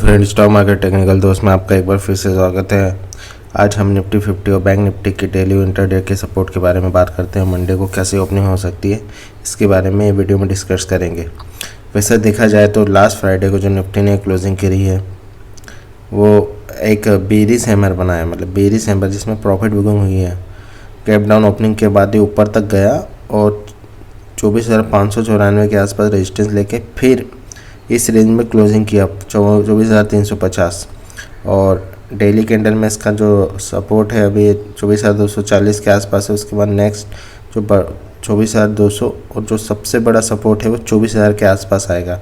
Friends, stock market technical दोस्त में आपका एक बार फिर से स्वागत है। आज हम निफ्टी 50 और बैंक निफ्टी के डेली इंटरडे के सपोर्ट के बारे में बात करते हैं। मंडे को कैसे ओपनिंग हो सकती है इसके बारे में वीडियो में डिस्कस करेंगे। वैसे देखा जाए तो लास्ट फ्राइडे को जो निफ्टी ने क्लोजिंग करी है वो एक बेरिश हैमर बना है, मतलब बेरिश हैमर जिसमें प्रॉफिट बुकिंग हुई है। गैप डाउन ओपनिंग के बाद ही ऊपर तक गया और 24,594 के आसपास रेजिस्टेंस लेके फिर इस रेंज में क्लोजिंग किया 24,350 और डेली कैंडल में इसका जो सपोर्ट है अभी 24,240 के आसपास है। उसके बाद नेक्स्ट जो 24,200 और जो सबसे बड़ा सपोर्ट है वो 24,000 के आसपास आएगा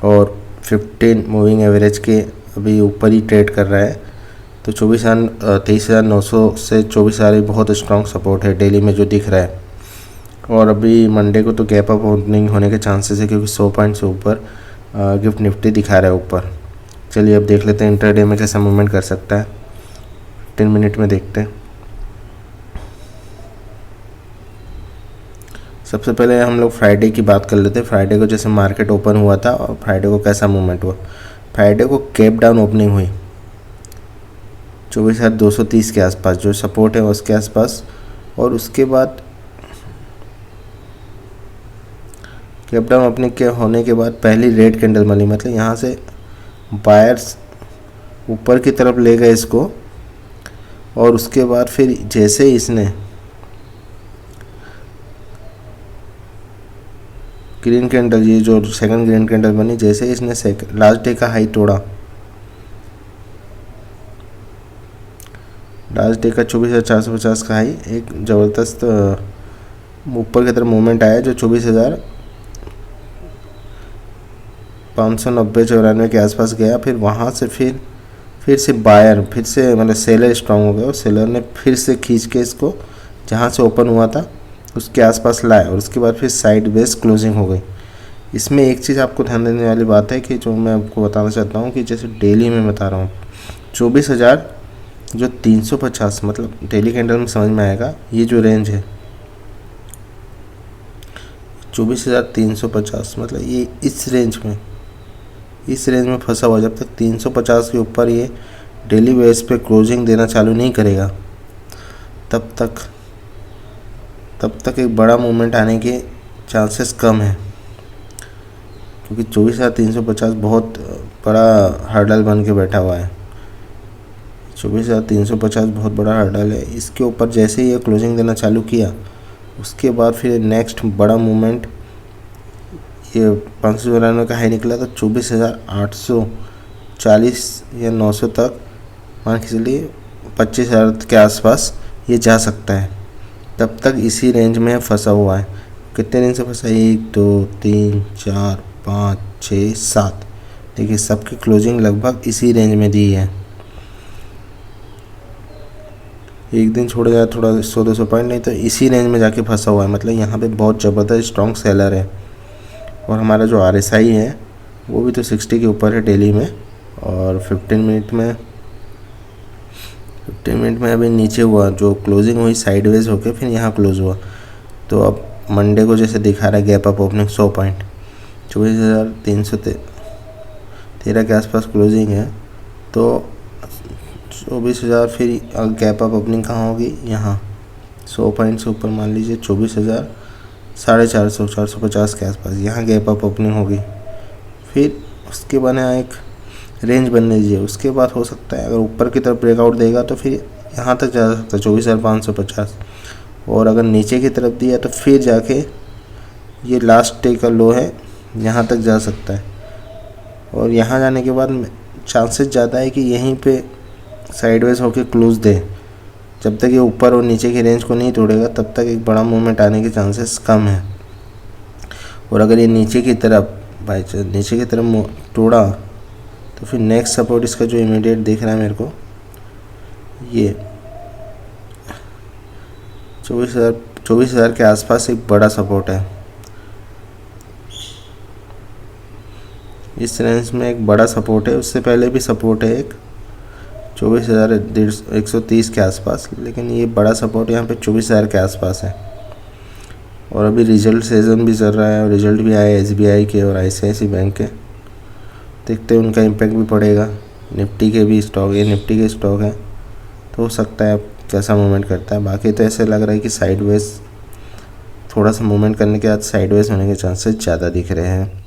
और 15 मूविंग एवरेज के अभी ऊपर ही ट्रेड कर रहा है। तो 23,900 से 24,000 बहुत स्ट्रॉन्ग सपोर्ट है डेली में जो दिख रहा है। और अभी मंडे को तो गैप अप ओपनिंग होने के चांसेस है क्योंकि 100 पॉइंट से ऊपर गिफ्ट निफ्टी दिखा रहा है ऊपर। चलिए अब देख लेते हैं इंटरडे में कैसा मूवमेंट कर सकता है। 15 मिनट में देखते हैं। सबसे पहले हम लोग फ्राइडे की बात कर लेते हैं। फ्राइडे को जैसे मार्केट ओपन हुआ था और फ्राइडे को कैसा मूवमेंट हुआ। फ्राइडे को गैप डाउन ओपनिंग हुई 24,230 के आसपास, जो सपोर्ट है उसके आसपास, और उसके बाद गैप डाउन ओपनिंग के होने के बाद पहली रेड कैंडल बनी, मतलब यहाँ से बायर्स ऊपर की तरफ ले गए इसको। और उसके बाद फिर जैसे ही इसने ग्रीन कैंडल, ये जो सेकंड ग्रीन कैंडल बनी, जैसे ही इसने लास्ट डे का हाई तोड़ा, लास्ट डे का 24,450 का हाई, एक ज़बरदस्त ऊपर की तरफ मूवमेंट आया जो 24,590-94 के आसपास गया। फिर वहाँ से फिर से बायर, फिर से मतलब सेलर स्ट्रांग हो गया और सेलर ने फिर से खींच के इसको जहाँ से ओपन हुआ था उसके आसपास लाया और उसके बाद फिर साइड वेज क्लोजिंग हो गई। इसमें एक चीज़ आपको ध्यान देने वाली बात है कि जो मैं आपको बताना चाहता हूँ कि जैसे डेली में बता रहा हूँ 24,000 जो 350, मतलब डेली कैंडल में समझ में आएगा। ये जो रेंज है 24,350, मतलब ये इस रेंज में फंसा हुआ। जब तक 350 के ऊपर ये डेली बेस पे क्लोजिंग देना चालू नहीं करेगा तब तक एक बड़ा मूवमेंट आने के चांसेस कम है, क्योंकि 24,350 बहुत बड़ा हर्डल बन के बैठा हुआ है। 24,350 बहुत बड़ा हर्डल है। इसके ऊपर जैसे ही ये क्लोजिंग देना चालू किया उसके बाद फिर नेक्स्ट बड़ा मूवमेंट ये 594 का हाई निकला तो 24,840 या 900 तक, मान के चलिए 25,000 के आसपास ये जा सकता है। तब तक इसी रेंज में फंसा हुआ है। कितने दिन से फंसा है? 1 2 3 4 5 6 7, देखिए सबकी क्लोजिंग लगभग इसी रेंज में दी है। एक दिन छोड़ जाए थोड़ा 100-200 पॉइंट, नहीं तो इसी रेंज में जाके फंसा हुआ है। मतलब यहाँ पे बहुत ज़बरदस्त स्ट्रॉन्ग सेलर है। और हमारा जो RSI है वो भी तो 60 के ऊपर है डेली में। और 15 मिनट में अभी नीचे हुआ, जो क्लोजिंग हुई साइडवेज होके फिर यहाँ क्लोज हुआ। तो अब मंडे को जैसे दिखा रहा है गैप अप ओपनिंग 100 पॉइंट, 24,313 के आसपास क्लोजिंग है। तो 24,000 फिर गैप अप ओपनिंग कहाँ होगी? यहाँ 100 पॉइंट से ऊपर, मान लीजिए 24,000 450 के आसपास यहाँ गैप अप ओपनिंग होगी। फिर उसके बाद यहाँ एक रेंज बनने दीजिए। उसके बाद हो सकता है अगर ऊपर की तरफ ब्रेकआउट देगा तो फिर यहाँ तक जा सकता है 24,550, और अगर नीचे की तरफ दिया तो फिर जाके ये लास्ट डे का लो है यहाँ तक जा सकता है। और यहाँ जाने के बाद चांसेस ज़्यादा है कि यहीं पे साइडवेज होके क्लोज दे। जब तक ये ऊपर और नीचे की रेंज को नहीं तोड़ेगा तब तक एक बड़ा मूवमेंट आने के चांसेस कम है। और अगर ये नीचे की तरफ तोड़ा तो फिर नेक्स्ट सपोर्ट इसका जो इमीडिएट दिख रहा है मेरे को, ये 24,000 के आसपास एक बड़ा सपोर्ट है। इस रेंज में एक बड़ा सपोर्ट है। उससे पहले भी सपोर्ट है एक 24,130 के आसपास, लेकिन ये बड़ा सपोर्ट यहाँ पे 24,000 के आसपास है। और अभी रिजल्ट सीजन भी चल रहा है और रिजल्ट भी आए SBI के और ICICI बैंक के। देखते हैं उनका इम्पैक्ट भी पड़ेगा। निफ्टी के भी स्टॉक, ये निफ्टी के स्टॉक है तो हो सकता है अब कैसा मूवमेंट करता है। बाकी तो ऐसे लग रहा है कि साइडवेज, थोड़ा सा मूवमेंट करने के बाद साइडवेज होने के चांसेस ज़्यादा दिख रहे हैं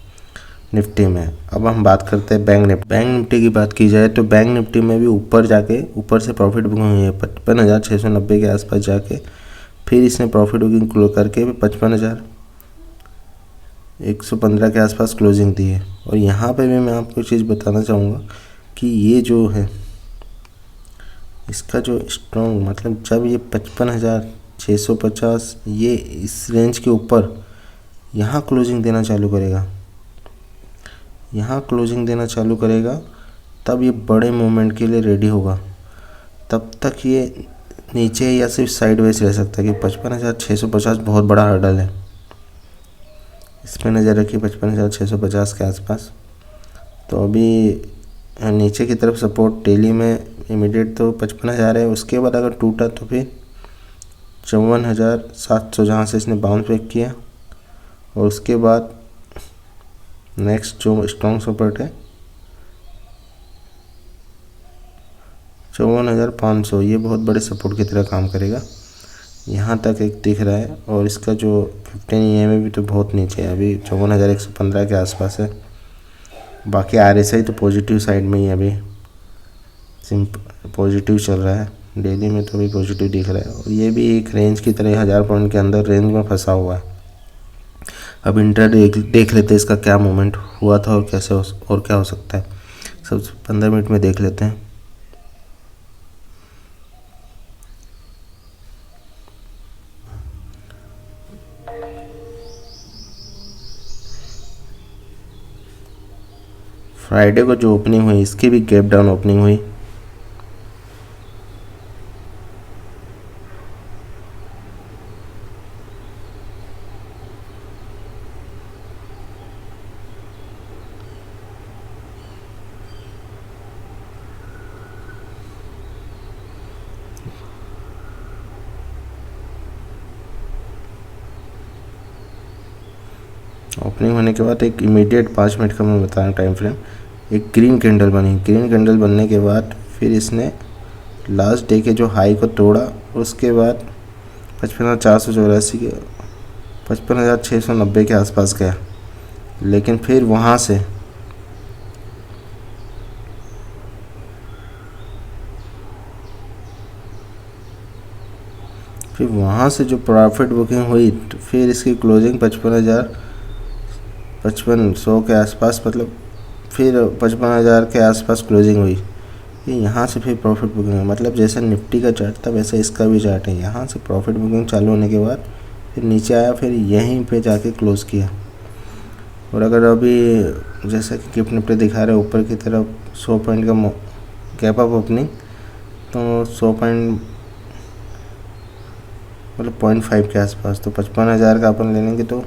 निफ्टी में। अब हम बात करते हैं बैंक निफ्टी की बात की जाए तो बैंक निफ्टी में भी ऊपर जाके, ऊपर से प्रॉफिट बुकिंग हुई है 55,690 के आसपास जाके, फिर इसने प्रॉफिट बुकिंग क्लोज करके 55,115 के आसपास क्लोजिंग दी है। और यहाँ पे भी मैं आपको चीज़ बताना चाहूँगा कि ये जो है इसका जो स्ट्रॉन्ग, मतलब जब ये 55,650 ये इस रेंज के ऊपर यहाँ क्लोजिंग देना चालू करेगा, यहाँ क्लोजिंग देना चालू करेगा, तब ये बड़े मूवमेंट के लिए रेडी होगा। तब तक ये नीचे या सिर्फ साइडवेज रह सकता है कि 55,650 बहुत बड़ा हर्डल है। इस पर नज़र रखिए 55,650 के आसपास। तो अभी नीचे की तरफ सपोर्ट डेली में इमीडिएट तो 55,000 है, उसके बाद अगर टूटा तो फिर 54,700 जहाँ से इसने बाउंस बैक किया, और उसके बाद नेक्स्ट जो स्ट्रॉन्ग सपोर्ट है 54,500, ये बहुत बड़े सपोर्ट की तरह काम करेगा। यहाँ तक एक दिख रहा है, और इसका जो 15 EMA भी तो बहुत नीचे है, अभी 54,115 के आसपास है। बाकी RSI तो पॉजिटिव साइड में ही अभी पॉजिटिव चल रहा है, डेली में तो भी पॉजिटिव दिख रहा है। और ये भी एक रेंज की तरह 1000 पॉइंट के अंदर रेंज में फंसा हुआ है। अब इंट्राडे देख लेते हैं इसका क्या मूवमेंट हुआ था और कैसे और क्या हो सकता है। सबसे 15 मिनट में देख लेते हैं। फ्राइडे को जो ओपनिंग हुई इसकी भी गैप डाउन ओपनिंग हुई। ओपनिंग होने के बाद एक इमीडिएट 5 मिनट का मैं बता रहा हूँ टाइम फ्रेम, एक ग्रीन कैंडल बनी। ग्रीन कैंडल बनने के बाद फिर इसने लास्ट डे के जो हाई को तोड़ा, उसके बाद 55,484 के 55,690 के आसपास गया, लेकिन फिर वहाँ से जो प्रॉफिट बुकिंग हुई, तो फिर इसकी क्लोजिंग 55,100 के आसपास, मतलब फिर 55,000 के आसपास क्लोजिंग हुई। ये यहाँ से फिर प्रॉफिट बुकिंग है, मतलब जैसा निफ्टी का चार्ट था वैसे इसका भी चार्ट है। यहाँ से प्रॉफिट बुकिंग चालू होने के बाद फिर नीचे आया, फिर यहीं पे जाके क्लोज़ किया। और अगर अभी जैसा कि गिफ्ट निफ्टी दिखा रहे ऊपर की तरफ 100 पॉइंट का गैप अप ओपनिंग, तो 100 पॉइंट मतलब 0.5 के आसपास, तो 55,000 का अपन ले लेंगे तो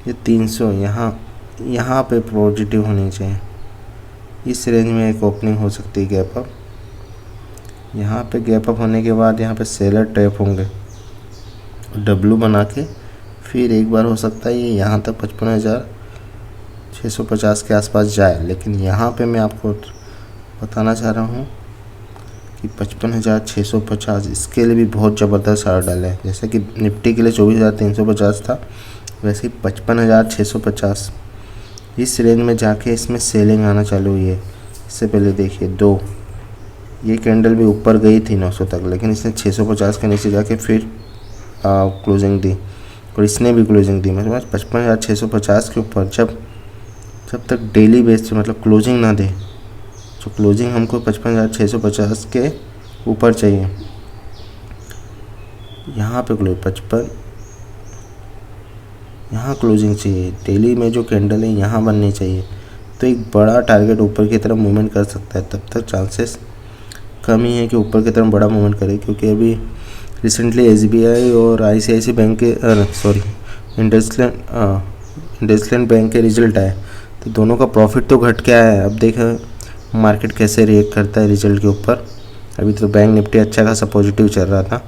ये 300 यहाँ पे पॉजिटिव होनी चाहिए। इस रेंज में एक ओपनिंग हो सकती है गैप अप। यहाँ पे गैप अप होने के बाद यहाँ पे सेलर ट्रैप होंगे, डब्लू बना के फिर एक बार हो सकता है ये यहाँ तक 55,650 के आसपास जाए। लेकिन यहाँ पे मैं आपको बताना चाह रहा हूँ कि 55,650 इसके लिए भी बहुत ज़बरदस्त हर्डल है। जैसे कि निफ्टी के लिए 24,350 था, वैसे ही 55,650 इस रेंज में जाके इसमें सेलिंग आना चालू हुई है। इससे पहले देखिए ये कैंडल भी ऊपर गई थी 900 तक, लेकिन इसने 650 के नीचे जाके फिर क्लोजिंग दी, और इसने भी क्लोजिंग दी। मतलब 55,650 के ऊपर जब तक डेली बेस पे मतलब क्लोजिंग ना दे, जो क्लोजिंग हमको 55,650 के ऊपर चाहिए। यहाँ पे 55 यहाँ क्लोजिंग चाहिए, डेली में जो कैंडल है यहाँ बननी चाहिए, तो एक बड़ा टारगेट ऊपर की तरफ मूवमेंट कर सकता है। तब तक चांसेस कम ही है कि ऊपर की तरफ बड़ा मूवमेंट करे, क्योंकि अभी रिसेंटली SBI और ICICI बैंक के इंडसलैंड बैंक के रिजल्ट आए, तो दोनों का प्रॉफिट तो घट के आया है। अब देखें मार्केट कैसे रिएक्ट करता है रिजल्ट के ऊपर। अभी तो बैंक निफ्टी अच्छा खासा पॉजिटिव चल रहा था।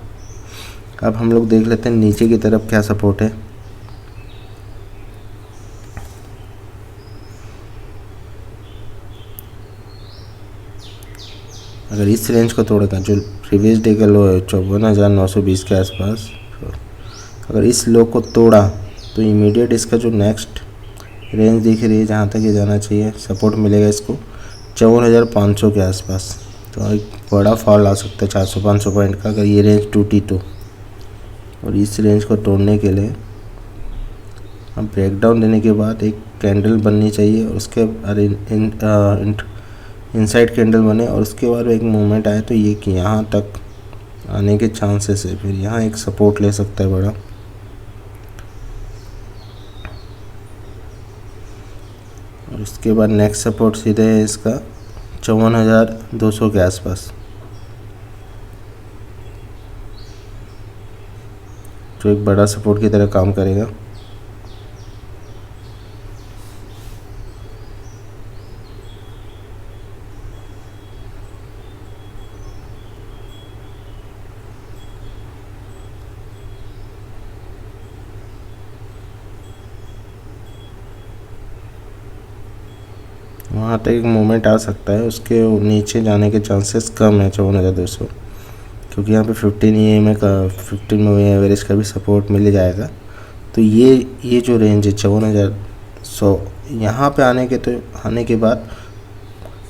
अब हम लोग देख लेते हैं नीचे की तरफ क्या सपोर्ट है। अगर इस रेंज को तोड़ेगा, जो प्रीवियस डे का लो है 54,920 के आसपास, अगर इस लो को तोड़ा तो इमीडिएट इसका जो नेक्स्ट रेंज दिख रही है जहाँ तक ये जाना चाहिए, सपोर्ट मिलेगा इसको 54,500 के आसपास। तो एक बड़ा फॉल आ सकता है 400-500 पॉइंट का अगर ये रेंज टूटी तो। और इस रेंज को तोड़ने के लिए हम ब्रेकडाउन देने के बाद एक कैंडल बननी चाहिए, और उसके इनसाइड कैंडल बने और उसके बाद एक मूवमेंट आए तो ये कि यहाँ तक आने के चांसेस है। फिर यहाँ एक सपोर्ट ले सकता है बड़ा, और उसके बाद नेक्स्ट सपोर्ट सीधे है इसका 54,200 के आसपास, जो एक बड़ा सपोर्ट की तरह काम करेगा। वहाँ तक एक मूवमेंट आ सकता है, उसके नीचे जाने के चांसेस कम है 54,200, क्योंकि यहाँ पे 15 में एवरेज का भी सपोर्ट मिल जाएगा। तो ये जो रेंज है 54,100, यहाँ पे आने के बाद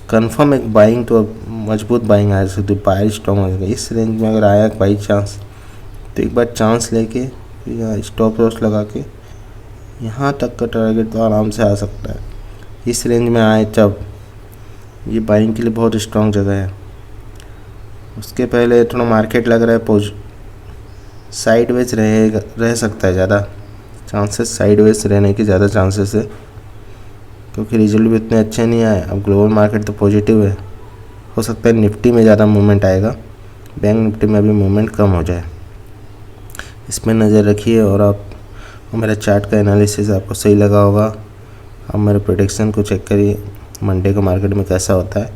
कंफर्म एक बाइंग, तो मजबूत बाइंग आ सकती है, बायर स्ट्रॉन्ग हो जाएगा। इस रेंज में अगर आया बाई चांस तो एक बार चांस लेके यहाँ स्टॉप लॉस लगा के यहाँ तक का टारगेट तो आराम से आ सकता है। इस रेंज में आए जब, ये बाइंग के लिए बहुत स्ट्रॉन्ग जगह है। उसके पहले थोड़ा मार्केट लग रहा है साइडवेज रह सकता है, ज़्यादा चांसेस साइडवेज रहने के ज़्यादा चांसेस है, क्योंकि रिजल्ट भी इतने अच्छे नहीं आए। अब ग्लोबल मार्केट तो पॉजिटिव है, हो सकता है निफ्टी में ज़्यादा मूवमेंट आएगा, बैंक निफ्टी में अभी मूवमेंट कम हो जाए। इसमें नज़र रखिए, और आप मेरा चार्ट का एनालिसिस आपको सही लगा होगा। आप मेरे प्रेडिक्शन को चेक करिए मंडे को मार्केट में कैसा होता है,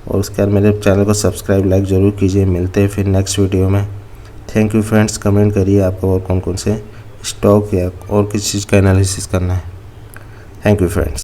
और उसके बाद मेरे चैनल को सब्सक्राइब लाइक ज़रूर कीजिए। मिलते हैं फिर नेक्स्ट वीडियो में। Thank you friends. कमेंट करिए आपको और कौन कौन से स्टॉक या और किस चीज़ का एनालिसिस करना है। Thank you friends.